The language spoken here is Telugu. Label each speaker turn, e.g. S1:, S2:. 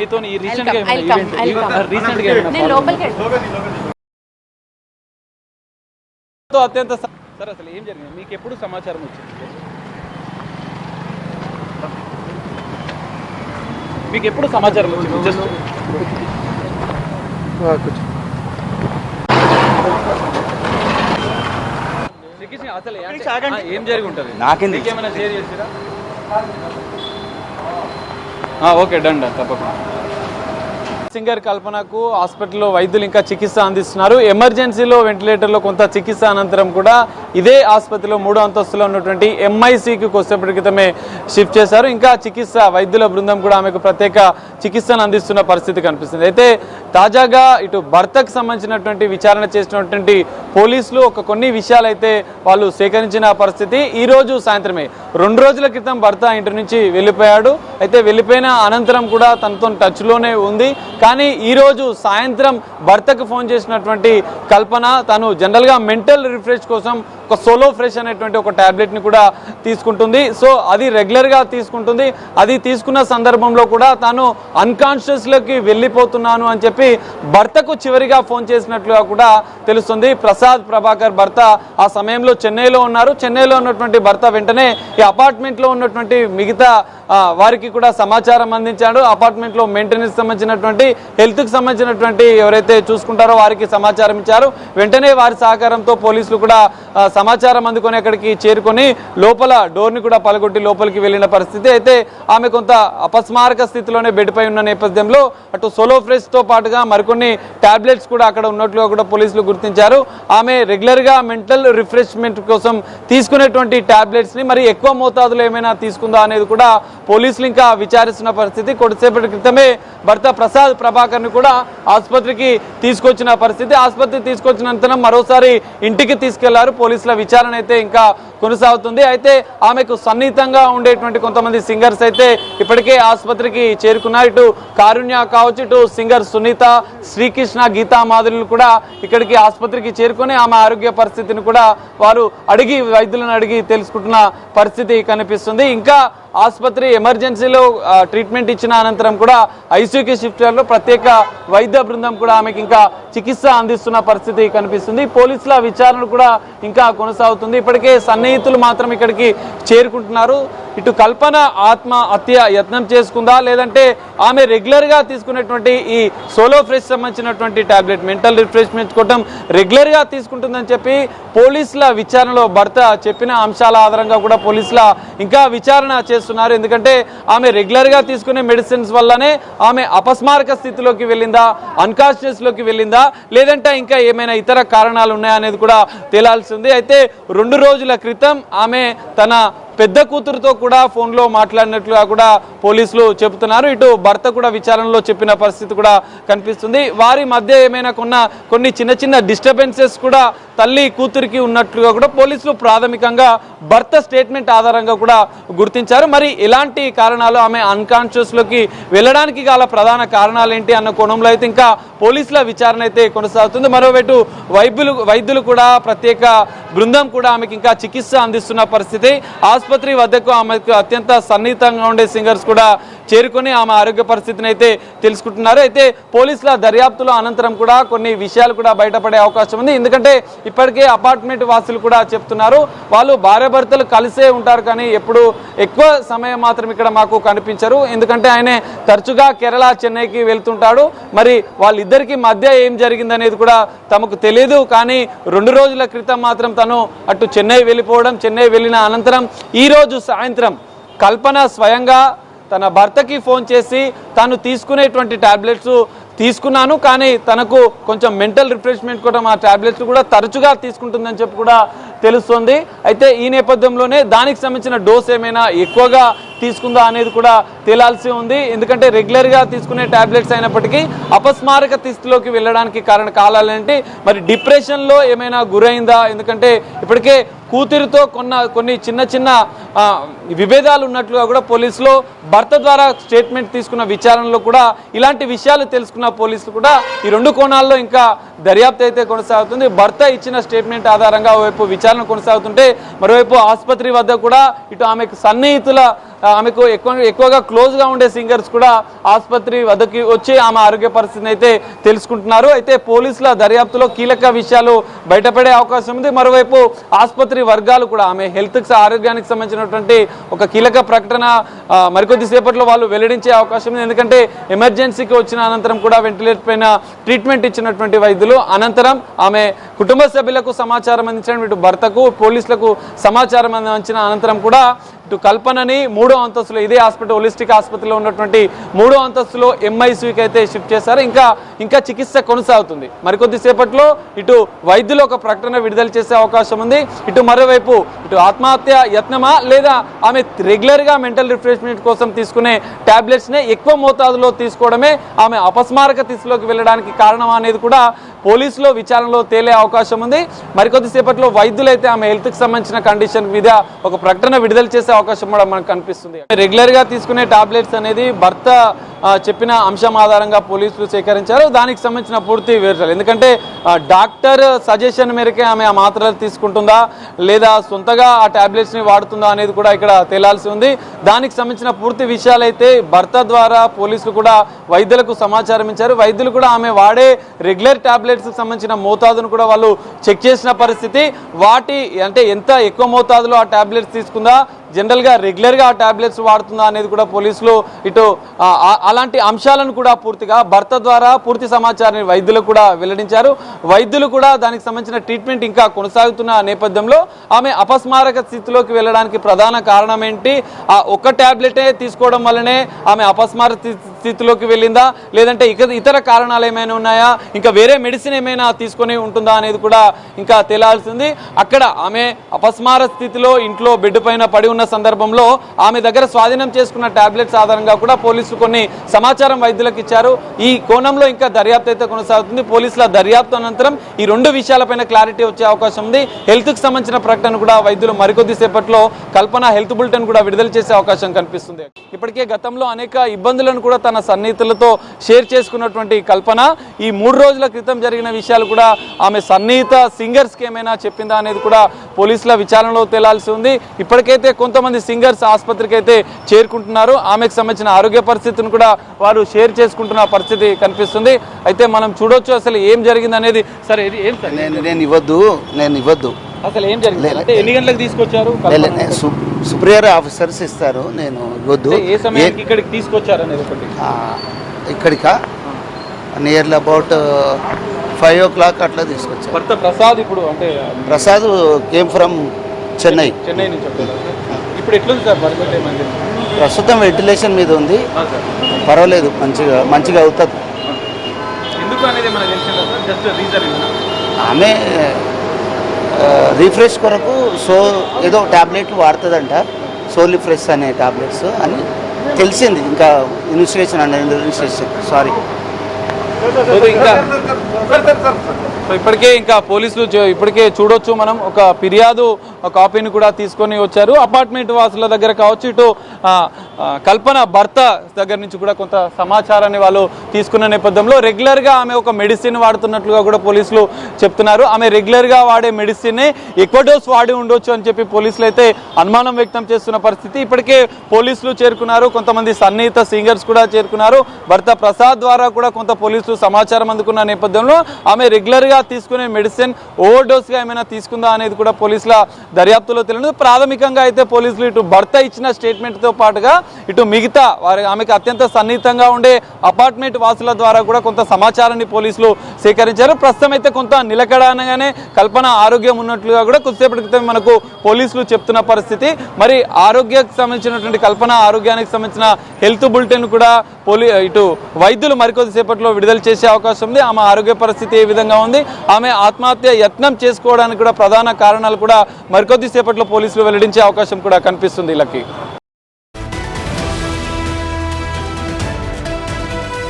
S1: మీతో ఈ రీసెంట్ గా అత్యంత సార్ అసలు ఏం జరిగింది, మీకు ఎప్పుడు సమాచారం వచ్చింది? మీకు ఎప్పుడు సమాచారం వచ్చింది? జస్ట్ అసలు ఏం జరిగి ఉంటుంది నాకేమైనా షేర్ చేసిరా? ఓకే డన్ తప్పకుండా. సింగర్ కల్పనకు హాస్పిటల్లో వైద్యులు ఇంకా చికిత్స అందిస్తున్నారు. ఎమర్జెన్సీలో వెంటిలేటర్లో కొంత చికిత్స అనంతరం కూడా ఇదే ఆసుపత్రిలో 3వ అంతస్తులో ఉన్నటువంటి ఎంఐసికి కొద్దిసేపటి క్రితమే షిఫ్ట్ చేశారు. ఇంకా చికిత్స వైద్యుల బృందం కూడా ఆమెకు ప్రత్యేక చికిత్సను అందిస్తున్న పరిస్థితి కనిపిస్తుంది. అయితే తాజాగా ఇటు భర్తకు సంబంధించినటువంటి విచారణ చేసినటువంటి పోలీసులు కొన్ని విషయాలు అయితే వాళ్ళు సేకరించిన పరిస్థితి. ఈ రోజు సాయంత్రమే 2 రోజుల క్రితం భర్త ఇంటి నుంచి వెళ్ళిపోయాడు. అయితే వెళ్ళిపోయిన అనంతరం కూడా తనతో టచ్లోనే ఉంది. కానీ ఈరోజు సాయంత్రం భర్తకు ఫోన్ చేసినటువంటి కల్పన తాను జనరల్గా మెంటల్ రిఫ్రెష్ కోసం ఒక సోలో ఫ్రెష్ అనేటువంటి ఒక ట్యాబ్లెట్ని కూడా తీసుకుంటుంది. సో అది రెగ్యులర్గా తీసుకుంటుంది. అది తీసుకున్న సందర్భంలో కూడా తాను అన్కాన్షియస్లోకి వెళ్ళిపోతున్నాను అని చెప్పి భర్తకు చివరిగా ఫోన్ చేసినట్లుగా కూడా తెలుస్తుంది. ప్రసాద్ ప్రభాకర్ భర్త ఆ సమయంలో చెన్నైలో ఉన్నారు. చెన్నైలో ఉన్నటువంటి భర్త వెంటనే ఈ అపార్ట్మెంట్లో ఉన్నటువంటి మిగతా వారికి కూడా సమాచారం అందించాడు. అపార్ట్మెంట్లో మెయింటెనెన్స్ సంబంధించినటువంటి హెల్త్కి సంబంధించినటువంటి ఎవరైతే చూసుకుంటారో వారికి సమాచారం ఇచ్చారు. వెంటనే వారి సహకారంతో పోలీసులు కూడా సమాచారం అందుకొని అక్కడికి చేరుకొని లోపల డోర్ని కూడా పలగొట్టి లోపలికి వెళ్ళిన పరిస్థితి. అయితే ఆమె కొంత అపస్మారక స్థితిలోనే బెడ్పై ఉన్న నేపథ్యంలో అటు సోలో ఫ్రెష్తో పాటుగా మరికొన్ని టాబ్లెట్స్ కూడా అక్కడ ఉన్నట్లుగా కూడా పోలీసులు గుర్తించారు. ఆమె రెగ్యులర్గా మెంటల్ రిఫ్రెష్మెంట్ కోసం తీసుకునేటువంటి టాబ్లెట్స్ని మరి ఎక్కువ మోతాదులో ఏమైనా తీసుకుందా అనేది కూడా పోలీసులు ఇంకా విచారిస్తున్న పరిస్థితి. కొద్దిసేపటి క్రితమే భర్త ప్రసాద్ ప్రభాకర్ని కూడా ఆసుపత్రికి తీసుకొచ్చిన పరిస్థితి. ఆసుపత్రికి తీసుకొచ్చిన అనంతరం మరోసారి ఇంటికి తీసుకెళ్లారు. పోలీసుల విచారణ అయితే ఇంకా కొనసాగుతుంది. అయితే ఆమెకు సన్నిహితంగా ఉండేటువంటి కొంతమంది సింగర్స్ అయితే ఇప్పటికే ఆసుపత్రికి చేరుకున్నారు. ఇటు కారుణ్య కావచ్చు, ఇటు సింగర్ సునీత, శ్రీకృష్ణ, గీతా మాధురులు కూడా ఇక్కడికి ఆసుపత్రికి చేరుకొని ఆమె ఆరోగ్య పరిస్థితిని కూడా వారు వైద్యులను అడిగి తెలుసుకుంటున్న పరిస్థితి కనిపిస్తుంది. ఇంకా ఆసుపత్రి ఎమర్జెన్సీలో ట్రీట్మెంట్ ఇచ్చిన అనంతరం కూడా ఐసీయూకి షిఫ్ట్ చేయాలో ప్రత్యేక వైద్య బృందం కూడా ఆమెకి ఇంకా చికిత్స అందిస్తున్న పరిస్థితి కనిపిస్తుంది. పోలీసుల విచారణ కూడా ఇంకా కొనసాగుతుంది. ఇప్పటికే సన్నిహితులు మాత్రం ఇక్కడికి చేరుకుంటున్నారు. ఇటు కల్పన ఆత్మహత్య యత్నం చేసుకుందా, లేదంటే ఆమె రెగ్యులర్గా తీసుకునేటువంటి ఈ సోలో ఫ్రెష్ సంబంధించినటువంటి టాబ్లెట్ మెంటల్ రిఫ్రెష్మెంట్ కోసం రెగ్యులర్గా తీసుకుంటుందని చెప్పి పోలీసుల విచారణలో భర్త చెప్పిన అంశాల ఆధారంగా కూడా పోలీసుల ఇంకా విచారణ చేస్తున్నారు. ఎందుకంటే ఆమె రెగ్యులర్గా తీసుకునే మెడిసిన్స్ వల్లనే ఆమె అపస్మారక స్థితిలోకి వెళ్ళిందా, అన్కాన్షియస్లోకి వెళ్ళిందా, లేదంటే ఇంకా ఏమైనా ఇతర కారణాలు ఉన్నాయా అనేది కూడా తేలాల్సి ఉంది. అయితే 2 రోజుల క్రితం ఆమె తన పెద్ద కూతురుతో కూడా ఫోన్లో మాట్లాడినట్లుగా కూడా పోలీసులు చెబుతున్నారు. ఇటు భర్త కూడా విచారణలో చెప్పిన పరిస్థితి కూడా కనిపిస్తుంది. వారి మధ్య ఏమైనా కొన్ని చిన్న చిన్న డిస్టర్బెన్సెస్ కూడా తల్లి కూతురికి ఉన్నట్లుగా కూడా పోలీసులు ప్రాథమికంగా భర్త స్టేట్మెంట్ ఆధారంగా కూడా గుర్తించారు. మరి ఎలాంటి కారణాలు, ఆమె అన్కాన్షియస్లోకి వెళ్ళడానికి గల ప్రధాన కారణాలు ఏంటి అన్న కోణంలో అయితే ఇంకా పోలీసుల విచారణ అయితే కొనసాగుతుంది. మరోవైపు వైద్యులు కూడా ప్రత్యేక బృందం కూడా ఆమెకి ఇంకా చికిత్స అందిస్తున్న పరిస్థితి. ఆసుపత్రి వద్దకు ఆమెకు అత్యంత సన్నిహితంగా ఉండే సింగర్స్ కూడా చేరుకొని ఆమె ఆరోగ్య పరిస్థితిని అయితే తెలుసుకుంటున్నారు. అయితే పోలీసుల దర్యాప్తులో అనంతరం కూడా కొన్ని విషయాలు కూడా బయటపడే అవకాశం ఉంది. ఎందుకంటే ఇప్పటికే అపార్ట్మెంట్ వాసులు కూడా చెప్తున్నారు, వాళ్ళు భార్యాభర్తలు కలిసే ఉంటారు కానీ ఎప్పుడు ఎక్కువ సమయం మాత్రం ఇక్కడ మాకు కనిపించరు. ఎందుకంటే ఆయన తరచుగా కేరళ, చెన్నైకి వెళ్తుంటాడు. మరి వాళ్ళిద్దరికి మధ్య ఏం జరిగిందనేది కూడా తమకు తెలియదు. కానీ 2 రోజుల క్రితం మాత్రం తను అటు చెన్నై వెళ్ళిపోవడం, చెన్నై వెళ్ళిన అనంతరం ఈరోజు సాయంత్రం కల్పన స్వయంగా తన భర్తకి ఫోన్ చేసి తాను తీసుకునేటువంటి టాబ్లెట్స్ తీసుకున్నాను, కానీ తనకు కొంచెం మెంటల్ రిఫ్రెష్మెంట్ కోసం ఆ టాబ్లెట్స్ కూడా తరచుగా తీసుకుంటుందని చెప్పి కూడా తెలుస్తుంది. అయితే ఈ నేపథ్యంలోనే దానికి సంబంధించిన డోస్ ఏమైనా ఎక్కువగా తీసుకుందా అనేది కూడా తేలాల్సి ఉంది. ఎందుకంటే రెగ్యులర్గా తీసుకునే టాబ్లెట్స్ అయినప్పటికీ అపస్మారక స్థితిలోకి వెళ్ళడానికి కారణాలేంటి, మరి డిప్రెషన్లో ఏమైనా గురైందా? ఎందుకంటే ఇప్పటికే కూతురితో కొన్ని చిన్న విభేదాలు ఉన్నట్లుగా కూడా పోలీసులు భర్త ద్వారా స్టేట్మెంట్ తీసుకున్న విచారణలో కూడా ఇలాంటి విషయాలు తెలుసుకున్న పోలీసులు కూడా ఈ 2 కోణాల్లో ఇంకా దర్యాప్తు అయితే కొనసాగుతుంది. భర్త ఇచ్చిన స్టేట్మెంట్ ఆధారంగా ఓవైపు విచారణ కొనసాగుతుంటే మరోవైపు ఆసుపత్రి వద్ద కూడా ఇటు ఆమెకు సన్నిహితుల ఆమెకు ఎక్కువగా క్లోజ్గా ఉండే సింగర్స్ కూడా ఆసుపత్రి వద్దకి వచ్చి ఆమె ఆరోగ్య పరిస్థితిని అయితే తెలుసుకుంటున్నారు. అయితే పోలీసుల దర్యాప్తులో కీలక విషయాలు బయటపడే అవకాశం ఉంది. మరోవైపు ఆసుపత్రి వర్గాలు కూడా ఆమె హెల్త్కి ఆరోగ్యానికి సంబంధించినటువంటి ఒక కీలక ప్రకటన మరికొద్ది సేపట్లో వాళ్ళు వెల్లడించే అవకాశం ఉంది. ఎందుకంటే ఎమర్జెన్సీకి వచ్చిన అనంతరం కూడా వెంటిలేటర్ పైన ట్రీట్మెంట్ ఇచ్చినటువంటి వైద్యులు అనంతరం ఆమె కుటుంబ సభ్యులకు సమాచారం అందించడం, ఇటు భర్తకు పోలీసులకు సమాచారం అందించిన అనంతరం కూడా ఇటు కల్పనని 3వ అంతస్తులో ఇదే హాస్పిటల్ హోలిస్టిక్ ఆసుపత్రిలో ఉన్నటువంటి 3వ అంతస్తులో ఎంఐసీయూకి అయితే షిఫ్ట్ చేశారు. ఇంకా చికిత్స కొనసాగుతుంది. మరికొద్ది సేపట్లో ఇటు వైద్యులు ఒక ప్రకటన విడుదల చేసే అవకాశం ఉంది. ఇటు మరోవైపు ఇటు ఆత్మహత్య యత్నమా లేదా ఆమె రెగ్యులర్గా మెంటల్ రిఫ్రెష్మెంట్ కోసం తీసుకునే టాబ్లెట్స్నే ఎక్కువ మోతాదులో తీసుకోవడమే ఆమె అపస్మారక స్థితిలోకి వెళ్ళడానికి కారణం అనేది కూడా పోలీసులో విచారణలో తేలే అవకాశం ఉంది. మరికొద్ది సేపట్లో వైద్యులైతే ఆమె హెల్త్కి సంబంధించిన కండిషన్ మీద ఒక ప్రకటన విడుదల చేసే అవకాశం కూడా మనకు కనిపిస్తుంది. రెగ్యులర్గా తీసుకునే టాబ్లెట్స్ అనేది భర్త చెప్పిన అంశం ఆధారంగా పోలీసులు సేకరించారు. దానికి సంబంధించిన పూర్తి వివరాలు, ఎందుకంటే డాక్టర్ సజెషన్ మేరకే ఆమె ఆ మాత్రలు తీసుకుంటుందా లేదా సొంతగా ఆ టాబ్లెట్స్ని వాడుతుందా అనేది కూడా ఇక్కడ తేలాల్సి ఉంది. దానికి సంబంధించిన పూర్తి విషయాలు అయితే భర్త ద్వారా పోలీసులు కూడా వైద్యులకు సమాచారం ఇచ్చారు. వైద్యులు కూడా ఆమె వాడే రెగ్యులర్ టాబ్లెట్స్కి సంబంధించిన మోతాదును కూడా వాళ్ళు చెక్ చేసిన పరిస్థితి. వాటి అంటే ఎంత ఎక్కువ మోతాదులో ఆ టాబ్లెట్స్ తీసుకుందా, జనరల్గా రెగ్యులర్గా ఆ టాబ్లెట్స్ వాడుతుందా అనేది కూడా పోలీసులు ఇటు అలాంటి అంశాలను కూడా పూర్తిగా భర్త ద్వారా పూర్తి సమాచారాన్ని వైద్యులకు కూడా వెల్లడించారు. వైద్యులు కూడా దానికి సంబంధించిన ట్రీట్మెంట్ ఇంకా కొనసాగుతున్న నేపథ్యంలో ఆమె అపస్మారక స్థితిలోకి వెళ్ళడానికి ప్రధాన కారణం ఏంటి, ఆ ఒక్క టాబ్లెటే తీసుకోవడం వల్లనే ఆమె అపస్మారక స్థితిలోకి వెళ్ళిందా లేదంటే ఇతర కారణాలు ఏమైనా ఉన్నాయా, ఇంకా వేరే మెడిసిన్ ఏమైనా తీసుకొని ఉంటుందా అనేది కూడా ఇంకా తేలాల్సింది. అక్కడ ఆమె అపస్మార స్థితిలో ఇంట్లో బెడ్ పైన పడి ఉన్న సందర్భంలో ఆమె దగ్గర స్వాధీనం చేసుకున్న టాబ్లెట్స్ ఆధారంగా కూడా పోలీసులు కొన్ని సమాచారం వైద్యులకు ఇచ్చారు. ఈ కోణంలో ఇంకా దర్యాప్తు అయితే కొనసాగుతుంది. పోలీసుల దర్యాప్తు అనంతరం ఈ 2 విషయాలపైన క్లారిటీ వచ్చే అవకాశం ఉంది. హెల్త్కి సంబంధించిన ప్రకటన కూడా వైద్యులు మరికొద్ది సేపట్లో కల్పన హెల్త్ బులెటిన్ కూడా విడుదల చేసే అవకాశం కనిపిస్తుంది. ఇప్పటికే గతంలో అనేక ఇబ్బందులను కూడా తన సన్నిహితులతో షేర్ చేసుకున్నటువంటి కల్పన ఈ 3 రోజుల క్రితం జరిగిన విషయాలు కూడా ఆమె సన్నిహిత సింగర్స్కి ఏమైనా చెప్పిందా అనేది కూడా పోలీసుల విచారణలో తేలాల్సి ఉంది. ఇప్పటికైతే కొంతమంది సింగర్స్ ఆసుపత్రికి అయితే చేరుకుంటున్నారు. ఆమెకు సంబంధించిన ఆరోగ్య పరిస్థితిని కూడా వారు షేర్ చేసుకుంటున్న పరిస్థితి కనిపిస్తుంది. అయితే మనం చూడొచ్చు అసలు ఏం జరిగింది అనేది. సరే ఏం సార్
S2: నేను ఇవ్వద్దు
S1: అసలు ఏం జరిగింది అంటే ఎన్ని గంటలకు తీసుకొచ్చారు?
S2: సుప్రియర్ ఆఫీసర్స్ ఇస్తారు, నేను ఇవ్వద్దు.
S1: ఏ సమయానికి ఇక్కడికి తీసుకొచ్చారు అనేది ఒకటి.
S2: ఇక్కడికా నియర్లీ అబౌట్ 5 o'clock అట్లా తీసుకొచ్చారు.
S1: భర్త ప్రసాద్ ఇప్పుడు అంటే
S2: ప్రసాద్ కేమ్ ఫ్రమ్ చెన్నై
S1: నుంచి వచ్చారు. ఇప్పుడు ఎట్లుంది సార్ పరిస్థితి?
S2: ప్రస్తుతం వెంటిలేషన్ మీద ఉంది, పర్వాలేదు, మంచిగా అవుతుంది.
S1: ఎందుకు అనేది మనకు తెలిసిందా సార్? జస్ట్ రీజన్
S2: ఆమె రీఫ్రెష్ కొరకు ఏదో టాబ్లెట్లు వాడుతుందంట, సోలిఫ్రెష్ అనే టాబ్లెట్స్ అని తెలిసింది. ఇంకా ఇన్వెస్టిగేషన్ సారీ
S1: ఇప్పటికే ఇంకా పోలీసులు ఇప్పటికే చూడొచ్చు మనం ఒక ఫిర్యాదు కాపీని కూడా తీసుకొని వచ్చారు. అపార్ట్మెంట్ వాసుల దగ్గర కావచ్చు, ఇటు కల్పన భర్త దగ్గర నుంచి కూడా కొంత సమాచారాన్ని వాళ్ళు తీసుకున్న నేపథ్యంలో రెగ్యులర్గా ఆమె ఒక మెడిసిన్ వాడుతున్నట్లుగా కూడా పోలీసులు చెప్తున్నారు. ఆమె రెగ్యులర్గా వాడే మెడిసిన్ ఎక్కువ డోస్ వాడి ఉండొచ్చు అని చెప్పి పోలీసులు అయితే అనుమానం వ్యక్తం చేస్తున్న పరిస్థితి. ఇప్పటికే పోలీసులు చేరుకున్నారు, కొంతమంది సన్నిహిత సింగర్స్ కూడా చేరుకున్నారు. భర్త ప్రసాద్ ద్వారా కూడా కొంత పోలీసులు సమాచారం అందుకున్న నేపథ్యంలో ఆమె రెగ్యులర్గా తీసుకునే మెడిసిన్ ఓవర్ డోస్గా ఏమైనా తీసుకుందా అనేది కూడా పోలీసుల దర్యాప్తులో తెలియదు. ప్రాథమికంగా అయితే పోలీసులు ఇటు భర్త ఇచ్చిన స్టేట్మెంట్తో పాటుగా ఇటు మిగతా ఆమెకు అత్యంత సన్నిహితంగా ఉండే అపార్ట్మెంట్ వాసుల ద్వారా కూడా కొంత సమాచారాన్ని పోలీసులు సేకరించారు. ప్రస్తుతం అయితే కొంత నిలకడగానే కల్పన ఆరోగ్యం ఉన్నట్లుగా కూడా కొద్దిసేపటి క్రితం మనకు పోలీసులు చెప్తున్న పరిస్థితి. మరి ఆరోగ్యానికి సంబంధించినటువంటి కల్పన ఆరోగ్యానికి సంబంధించిన హెల్త్ బులెటిన్ కూడా ఇటు వైద్యులు మరికొద్దిసేపట్లో విడుదల చేసే అవకాశం ఉంది. ఆమె ఆరోగ్య పరిస్థితి ఏ విధంగా ఉంది, ఆమె ఆత్మహత్య యత్నం చేసుకోవడానికి కూడా ప్రధాన కారణాలు కూడా మరికొద్దిసేపట్లో పోలీసులు వెల్లడించే అవకాశం కూడా కనిపిస్తుంది. లక్కీ.